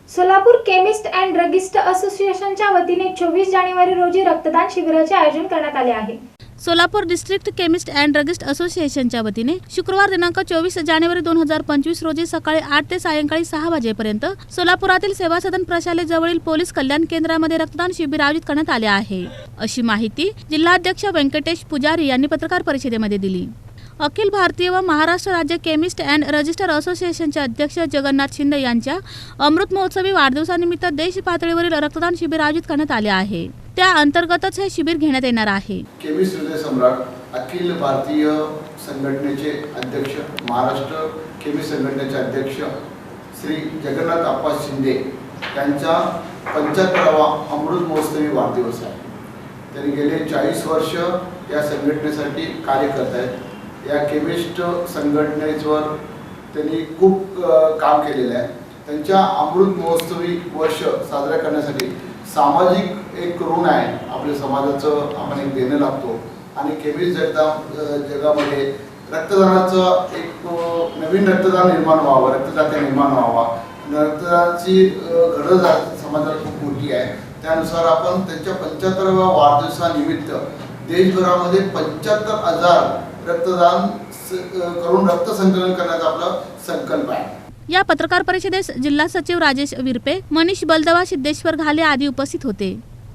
Solapur chemist and druggist असोसिएशनच्या वतीने 24 जानेवारी रोजी रक्तदान शिबिराचे आयोजन करण्यात आले आहे। Solapur district chemist and druggist असोसिएशनच्या वतीने शुक्रवार दिनांक 24 जानेवारी 2025 रोजी सकाळी 8 ते सायंकाळी 6 वाजेपर्यंत सोलापुरातील सेवा सदन प्रशाले जवळील पोलीस कल्याण केंद्रामध्ये रक्तदान शिबिर आयोजित करण्यात आले आहे, अशी माहिती जिल्हाध्यक्ष व्यंकटेश पुजारी यांनी पत्रकार परिषदेमध्ये दिली। अखिल भारतीय व महाराष्ट्र राज्य केमिस्ट अँड रजिस्टर असोसिएशनचे अध्यक्ष जगन्नाथ शिंदे यांच्या अमृत महोत्सवी वाढदिवसानिमित्त देश पातळीवरील रक्तदान शिबिर आयोजित करण्यात आले आहे। त्या अंतर्गतच हे शिबिर घेण्यात येणार आहे। केमिस्ट हृदय सम्राट अखिल भारतीय संघटनेचे अध्यक्ष, महाराष्ट्र केमिस्ट संघटनेचे अध्यक्ष श्री जगन्नाथ आप्पा शिंदे यांचा 75वा अमृत महोत्सवी वाढदिवस आहे। त्यांनी गेले 40 वर्ष या संघटनेसाठी कार्य करत आहेत। या केमिस्ट संघटनेवर त्यांनी खूप काम केलेलं आहे। त्यांच्या अमृत महोत्सवी वर्ष साजरा करण्यासाठी सामाजिक एक ऋण आहे, आपल्या समाजाचं आपण एक देणं लागतो आणि केमिस्ट जगामध्ये रक्तदानाचं एक नवीन रक्तदान निर्माण व्हावं, रक्तदाते निर्माण व्हावा, रक्तदानाची गरज समाजाला खूप मोठी आहे। त्यानुसार आपण त्यांच्या 75व्या वाढदिवसानिमित्त देशभरामध्ये 75,000 रक्तदान करून रक्त संकलन करण्याचा आपला संकल्प आहे। या पत्रकार परिषदेस जिल्हा सचिव राजेश विरपे, मनीष बलदवा, सिद्धेश्वर घाले आदी उपस्थित होते।